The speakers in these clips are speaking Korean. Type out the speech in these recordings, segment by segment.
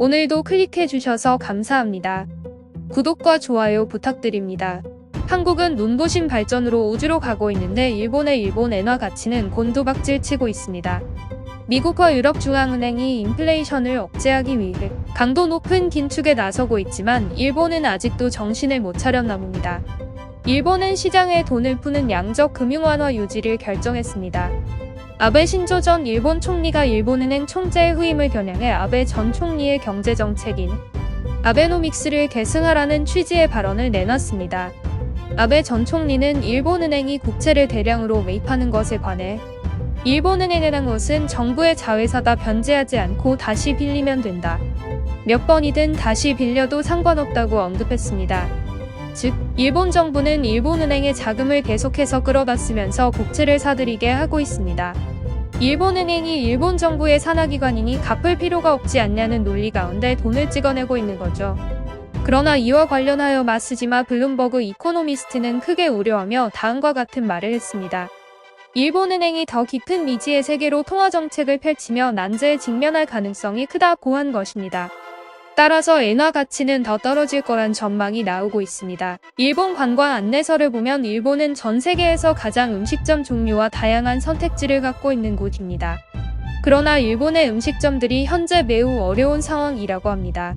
오늘도 클릭해 주셔서 감사합니다. 구독과 좋아요 부탁드립니다. 한국은 눈부신 발전으로 우주로 가고 있는데 일본의 일본 엔화 가치는 곤두박질 치고 있습니다. 미국과 유럽중앙은행이 인플레이션을 억제하기 위해 강도 높은 긴축에 나서고 있지만 일본은 아직도 정신을 못 차렸나 봅니다. 일본은 시장에 돈을 푸는 양적 금융 완화 유지를 결정했습니다. 아베 신조 전 일본 총리가 일본은행 총재의 후임을 겨냥해 아베 전 총리의 경제정책인 아베노믹스를 계승하라는 취지의 발언을 내놨습니다. 아베 전 총리는 일본은행이 국채를 대량으로 매입하는 것에 관해 일본은행이라는 것은 정부의 자회사다, 변제하지 않고 다시 빌리면 된다. 몇 번이든 다시 빌려도 상관없다고 언급했습니다. 즉, 일본 정부는 일본은행의 자금을 계속해서 끌어다 쓰면서 국채를 사들이게 하고 있습니다. 일본은행이 일본 정부의 산하기관이니 갚을 필요가 없지 않냐는 논리 가운데 돈을 찍어내고 있는 거죠. 그러나 이와 관련하여 마쓰지마 블룸버그 이코노미스트는 크게 우려하며 다음과 같은 말을 했습니다. 일본은행이 더 깊은 미지의 세계로 통화정책을 펼치며 난제에 직면할 가능성이 크다고 한 것입니다. 따라서 엔화 가치는 더 떨어질 거란 전망이 나오고 있습니다. 일본 관광 안내서를 보면 일본은 전 세계에서 가장 음식점 종류와 다양한 선택지를 갖고 있는 곳입니다. 그러나 일본의 음식점들이 현재 매우 어려운 상황이라고 합니다.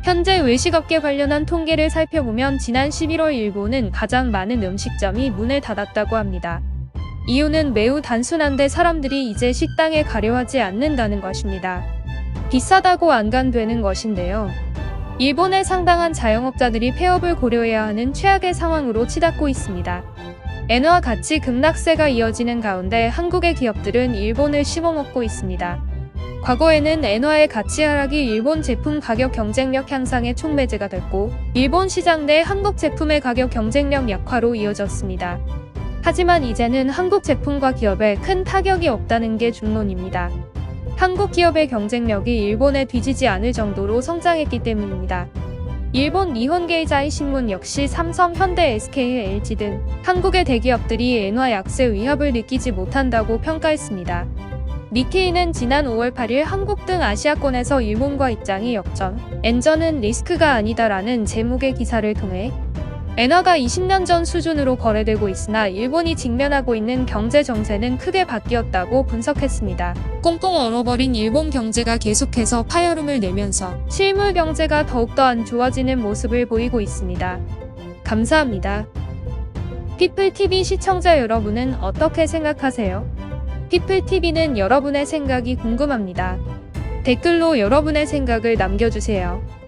현재 외식업계 관련한 통계를 살펴보면 지난 11월 일본은 가장 많은 음식점이 문을 닫았다고 합니다. 이유는 매우 단순한데 사람들이 이제 식당에 가려 하지 않는다는 것입니다. 비싸다고 안간되는 것인데요. 일본의 상당한 자영업자들이 폐업을 고려해야 하는 최악의 상황으로 치닫고 있습니다. 엔화 가치 급락세가 이어지는 가운데 한국의 기업들은 일본을 씹어먹고 있습니다. 과거에는 엔화의 가치 하락이 일본 제품 가격 경쟁력 향상의 촉매제가 됐고 일본 시장 내 한국 제품의 가격 경쟁력 약화로 이어졌습니다. 하지만 이제는 한국 제품과 기업에 큰 타격이 없다는 게 중론입니다. 한국 기업의 경쟁력이 일본에 뒤지지 않을 정도로 성장했기 때문입니다. 일본 니혼게이자이 신문 역시 삼성, 현대, SK, LG 등 한국의 대기업들이 엔화 약세 위협을 느끼지 못한다고 평가했습니다. 니케이는 지난 5월 8일 한국 등 아시아권에서 일본과 입장이 역전, 엔저는 리스크가 아니다라는 제목의 기사를 통해 엔화가 20년 전 수준으로 거래되고 있으나 일본이 직면하고 있는 경제 정세는 크게 바뀌었다고 분석했습니다. 꽁꽁 얼어버린 일본 경제가 계속해서 파열음을 내면서 실물 경제가 더욱더 안 좋아지는 모습을 보이고 있습니다. 감사합니다. 피플TV 시청자 여러분은 어떻게 생각하세요? 피플TV는 여러분의 생각이 궁금합니다. 댓글로 여러분의 생각을 남겨주세요.